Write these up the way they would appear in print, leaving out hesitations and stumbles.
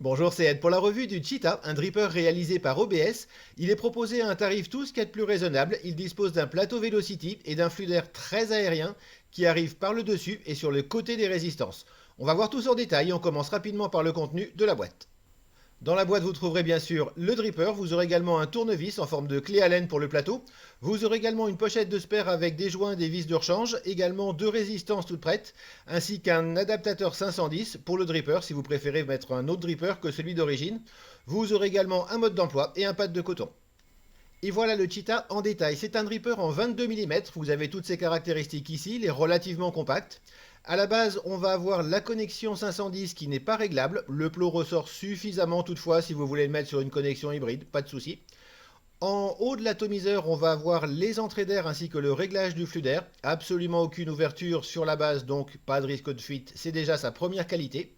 Bonjour, c'est Ed pour la revue du Cheetah, un dripper réalisé par OBS. Il est proposé à un tarif tout ce qu'il y a de plus raisonnable. Il dispose d'un plateau Velocity et d'un flux d'air très aérien qui arrive par le dessus et sur le côté des résistances. On va voir tout ça en détail et on commence rapidement par le contenu de la boîte. Dans la boîte, vous trouverez bien sûr le dripper, vous aurez également un tournevis en forme de clé Allen pour le plateau, vous aurez également une pochette de spare avec des joints, des vis de rechange, également deux résistances toutes prêtes, ainsi qu'un adaptateur 510 pour le dripper si vous préférez mettre un autre dripper que celui d'origine. Vous aurez également un mode d'emploi et un pad de coton. Et voilà le Cheetah en détail. C'est un dripper en 22 mm. Vous avez toutes ces caractéristiques ici. Il est relativement compact. À la base, on va avoir la connexion 510 qui n'est pas réglable. Le plot ressort suffisamment toutefois si vous voulez le mettre sur une connexion hybride, pas de souci. En haut de l'atomiseur, on va avoir les entrées d'air ainsi que le réglage du flux d'air. Absolument aucune ouverture sur la base, donc pas de risque de fuite. C'est déjà sa première qualité.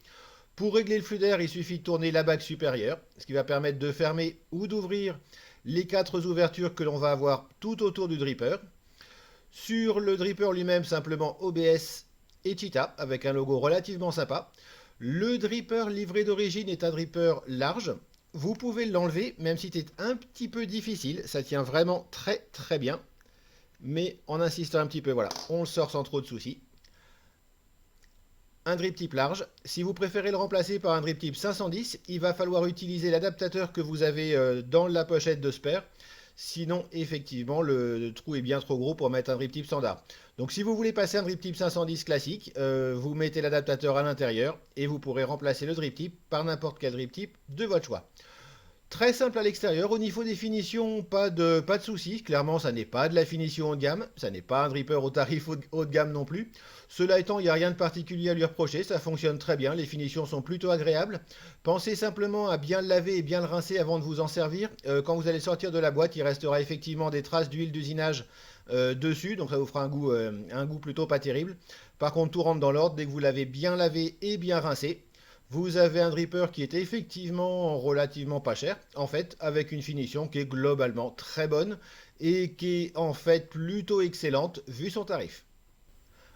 Pour régler le flux d'air, il suffit de tourner la bague supérieure, ce qui va permettre de fermer ou d'ouvrir les quatre ouvertures que l'on va avoir tout autour du dripper. Sur le dripper lui-même, simplement OBS et Cheetah, avec un logo relativement sympa. Le dripper livré d'origine est un dripper large. Vous pouvez l'enlever, même si c'est un petit peu difficile. Ça tient vraiment très très bien. Mais en insistant un petit peu, voilà, on le sort sans trop de soucis. Un drip type large. Si vous préférez le remplacer par un drip type 510, il va falloir utiliser l'adaptateur que vous avez dans la pochette de spare. Sinon, effectivement, le trou est bien trop gros pour mettre un drip type standard. Donc si vous voulez passer un drip type 510 classique, vous mettez l'adaptateur à l'intérieur et vous pourrez remplacer le drip type par n'importe quel drip type de votre choix. Très simple à l'extérieur, au niveau des finitions, pas de soucis. Clairement, ça n'est pas de la finition haut de gamme, ça n'est pas un dripper au tarif haut de gamme non plus. Cela étant, il n'y a rien de particulier à lui reprocher, ça fonctionne très bien, les finitions sont plutôt agréables. Pensez simplement à bien le laver et bien le rincer avant de vous en servir. Quand vous allez sortir de la boîte, il restera effectivement des traces d'huile d'usinage dessus, donc ça vous fera un goût plutôt pas terrible. Par contre, tout rentre dans l'ordre dès que vous l'avez bien lavé et bien rincé. Vous avez un dripper qui est effectivement relativement pas cher, en fait, avec une finition qui est globalement très bonne et qui est en fait plutôt excellente vu son tarif.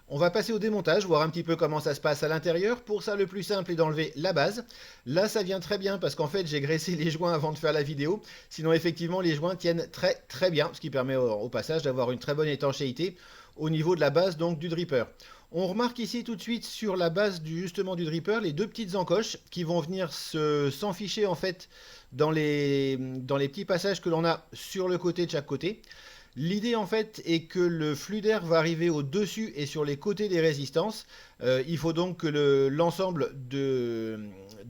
On va passer au démontage, voir un petit peu comment ça se passe à l'intérieur. Pour ça, le plus simple est d'enlever la base. Là, ça vient très bien parce qu'en fait, j'ai graissé les joints avant de faire la vidéo. Sinon, effectivement, les joints tiennent très très bien, ce qui permet au passage d'avoir une très bonne étanchéité au niveau de la base donc du dripper. On remarque ici tout de suite sur la base justement du dripper les deux petites encoches qui vont venir s'enficher en fait dans les petits passages que l'on a sur le côté de chaque côté. L'idée en fait est que le flux d'air va arriver au-dessus et sur les côtés des résistances. Il faut donc que l'ensemble du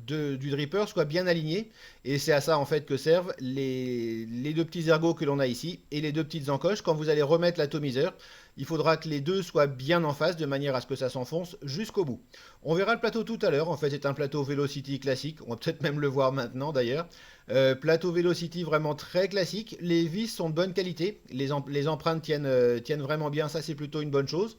dripper soit bien aligné. Et c'est à ça en fait que servent les deux petits ergots que l'on a ici et les deux petites encoches. Quand vous allez remettre l'atomiseur, il faudra que les deux soient bien en face de manière à ce que ça s'enfonce jusqu'au bout. On verra le plateau tout à l'heure. En fait, c'est un plateau Velocity classique. On va peut-être même le voir maintenant d'ailleurs. Plateau Velocity vraiment très classique. Les vis sont de bonne qualité. Les empreintes tiennent vraiment bien. Ça, c'est plutôt une bonne chose.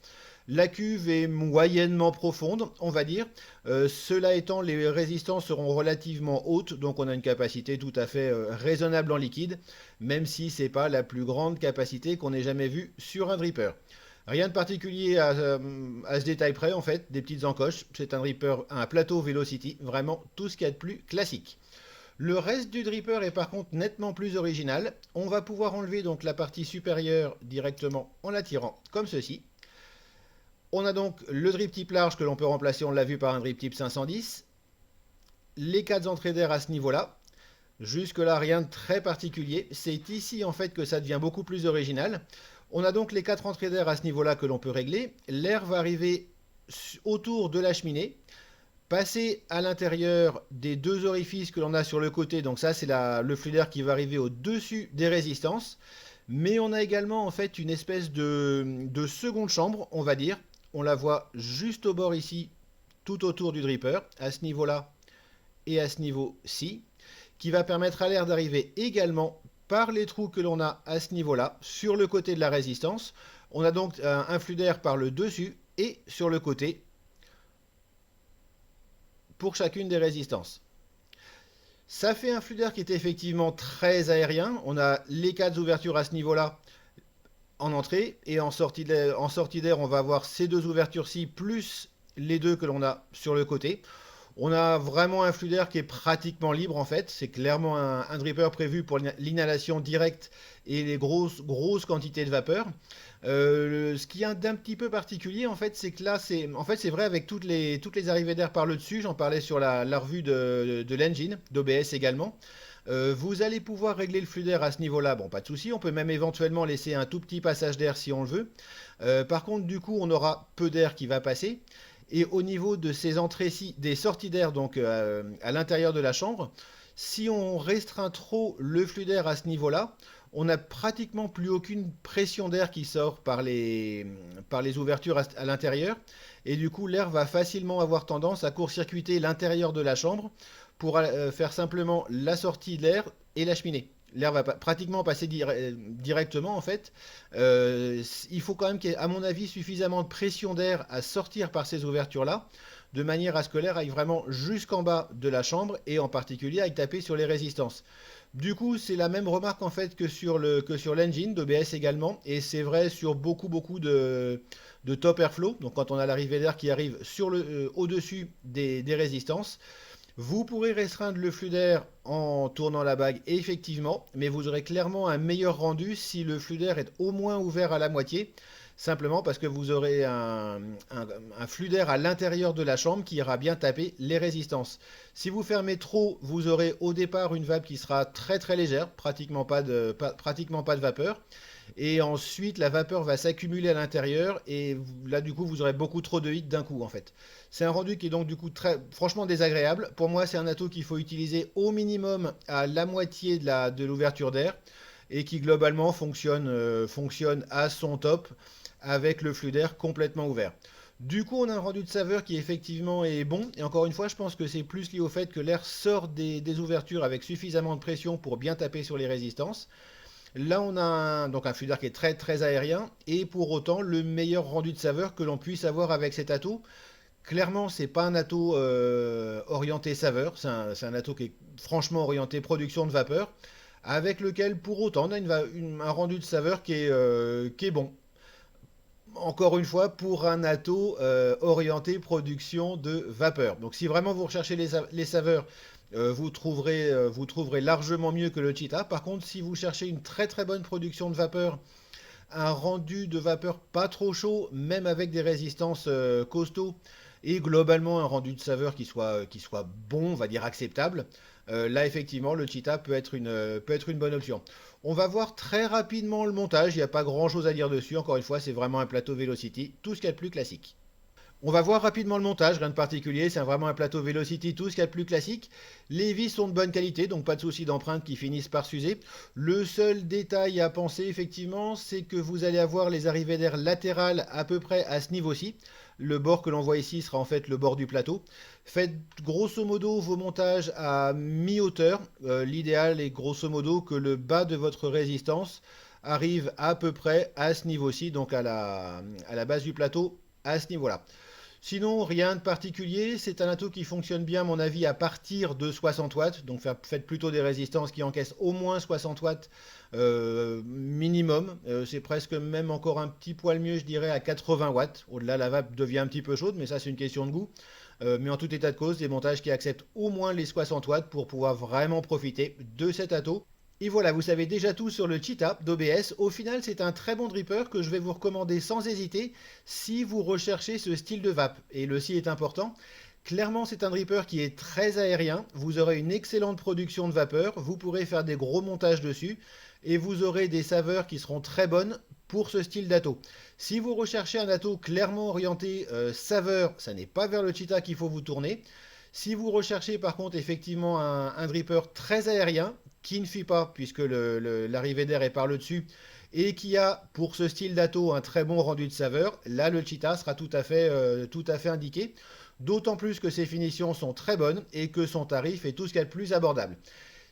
La cuve est moyennement profonde, on va dire. Cela étant, les résistances seront relativement hautes, donc on a une capacité tout à fait raisonnable en liquide, même si ce n'est pas la plus grande capacité qu'on ait jamais vue sur un dripper. Rien de particulier à ce détail près, en fait, des petites encoches. C'est un dripper, un plateau Velocity, vraiment tout ce qu'il y a de plus classique. Le reste du dripper est par contre nettement plus original. On va pouvoir enlever donc la partie supérieure directement en la tirant comme ceci. On a donc le drip type large que l'on peut remplacer, on l'a vu, par un drip type 510. Les quatre entrées d'air à ce niveau-là. Jusque là, rien de très particulier. C'est ici en fait que ça devient beaucoup plus original. On a donc les quatre entrées d'air à ce niveau-là que l'on peut régler. L'air va arriver autour de la cheminée, passer à l'intérieur des deux orifices que l'on a sur le côté. Donc ça, c'est le flux d'air qui va arriver au-dessus des résistances. Mais on a également en fait une espèce de seconde chambre, on va dire. On la voit juste au bord ici, tout autour du dripper, à ce niveau-là et à ce niveau-ci, qui va permettre à l'air d'arriver également par les trous que l'on a à ce niveau-là, sur le côté de la résistance. On a donc un flux d'air par le dessus et sur le côté pour chacune des résistances. Ça fait un flux d'air qui est effectivement très aérien. On a les quatre ouvertures à ce niveau-là en entrée, et en sortie d'air, on va avoir ces deux ouvertures-ci plus les deux que l'on a sur le côté. On a vraiment un flux d'air qui est pratiquement libre en fait. C'est clairement un dripper prévu pour l'inhalation directe et les grosses quantités de vapeur. Ce qui est d'un petit peu particulier en fait, c'est que là, c'est vrai avec toutes les arrivées d'air par le dessus. J'en parlais sur la revue de l'engine, d'OBS également. Vous allez pouvoir régler le flux d'air à ce niveau-là, bon, pas de souci. On peut même éventuellement laisser un tout petit passage d'air si on le veut. Par contre, du coup, on aura peu d'air qui va passer. Et au niveau de ces entrées-ci, des sorties d'air donc à l'intérieur de la chambre, si on restreint trop le flux d'air à ce niveau-là, on n'a pratiquement plus aucune pression d'air qui sort par les ouvertures à l'intérieur. Et du coup, l'air va facilement avoir tendance à court-circuiter l'intérieur de la chambre pour faire simplement la sortie de l'air et la cheminée. L'air va pratiquement passer directement en fait. Il faut quand même qu'il y ait, à mon avis, suffisamment de pression d'air à sortir par ces ouvertures-là, de manière à ce que l'air aille vraiment jusqu'en bas de la chambre et en particulier aille taper sur les résistances. Du coup, c'est la même remarque en fait que sur l'engine d'OBS également, et c'est vrai sur beaucoup de top airflow. Donc quand on a l'arrivée d'air qui arrive au-dessus des résistances, vous pourrez restreindre le flux d'air en tournant la bague, effectivement, mais vous aurez clairement un meilleur rendu si le flux d'air est au moins ouvert à la moitié, simplement parce que vous aurez un flux d'air à l'intérieur de la chambre qui ira bien taper les résistances. Si vous fermez trop, vous aurez au départ une vape qui sera très légère, pratiquement pas de vapeur. Et ensuite, la vapeur va s'accumuler à l'intérieur et là, du coup, vous aurez beaucoup trop de heat d'un coup, en fait. C'est un rendu qui est donc du coup franchement désagréable. Pour moi, c'est un atout qu'il faut utiliser au minimum à la moitié de l'ouverture d'air et qui globalement fonctionne à son top avec le flux d'air complètement ouvert. Du coup, on a un rendu de saveur qui effectivement est bon. Et encore une fois, je pense que c'est plus lié au fait que l'air sort des ouvertures avec suffisamment de pression pour bien taper sur les résistances. Là, on a donc un flux d'air qui est très aérien et pour autant le meilleur rendu de saveur que l'on puisse avoir avec cet atout. Clairement, c'est pas un atout orienté saveur, c'est un atout qui est franchement orienté production de vapeur, avec lequel pour autant on a un rendu de saveur qui est bon. Encore une fois, pour un atout orienté production de vapeur. Donc si vraiment vous recherchez les saveurs, vous trouverez largement mieux que le Cheetah. Par contre, si vous cherchez une très bonne production de vapeur, un rendu de vapeur pas trop chaud, même avec des résistances costauds, et globalement un rendu de saveur qui soit bon, on va dire acceptable, là effectivement le Cheetah peut être une bonne option. On va voir très rapidement le montage, il n'y a pas grand chose à dire dessus, encore une fois c'est vraiment un plateau Velocity, tout ce qu'il y a de plus classique. On va voir rapidement le montage, rien de particulier, c'est vraiment un plateau Velocity, tout ce qu'il y a de plus classique. Les vis sont de bonne qualité, donc pas de souci d'empreinte qui finissent par s'user. Le seul détail à penser effectivement, c'est que vous allez avoir les arrivées d'air latérales à peu près à ce niveau-ci. Le bord que l'on voit ici sera en fait le bord du plateau. Faites grosso modo vos montages à mi-hauteur. L'idéal est grosso modo que le bas de votre résistance arrive à peu près à ce niveau-ci, donc à la base du plateau, à ce niveau-là. Sinon, rien de particulier. C'est un atout qui fonctionne bien, à mon avis, à partir de 60 watts. Donc faites plutôt des résistances qui encaissent au moins 60 watts minimum. C'est presque même encore un petit poil mieux, je dirais, à 80 watts. Au-delà, la vape devient un petit peu chaude, mais ça, c'est une question de goût. Mais en tout état de cause, des montages qui acceptent au moins les 60 watts pour pouvoir vraiment profiter de cet atout. Et voilà, vous savez déjà tout sur le Cheetah d'OBS. Au final, c'est un très bon dripper que je vais vous recommander sans hésiter si vous recherchez ce style de vape. Et le si est important. Clairement, c'est un dripper qui est très aérien. Vous aurez une excellente production de vapeur. Vous pourrez faire des gros montages dessus. Et vous aurez des saveurs qui seront très bonnes pour ce style d'ato. Si vous recherchez un ato clairement orienté saveur, ça n'est pas vers le Cheetah qu'il faut vous tourner. Si vous recherchez par contre effectivement un dripper très aérien, qui ne fuit pas puisque l'arrivée d'air est par le dessus, et qui a pour ce style d'ato un très bon rendu de saveur, là le Cheetah sera tout à fait indiqué. D'autant plus que ses finitions sont très bonnes et que son tarif est tout ce qu'il y a de plus abordable.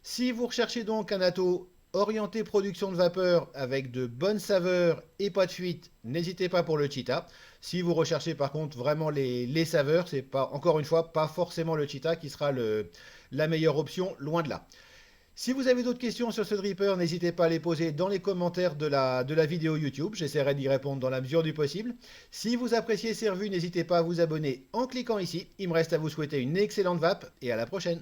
Si vous recherchez donc un ato orienté production de vapeur avec de bonnes saveurs et pas de fuite, n'hésitez pas pour le Cheetah. Si vous recherchez par contre vraiment les saveurs, c'est pas, encore une fois, pas forcément le Cheetah qui sera la meilleure option, loin de là. Si vous avez d'autres questions sur ce dripper, n'hésitez pas à les poser dans les commentaires de la vidéo YouTube. J'essaierai d'y répondre dans la mesure du possible. Si vous appréciez ces revues, n'hésitez pas à vous abonner en cliquant ici. Il me reste à vous souhaiter une excellente vape et à la prochaine.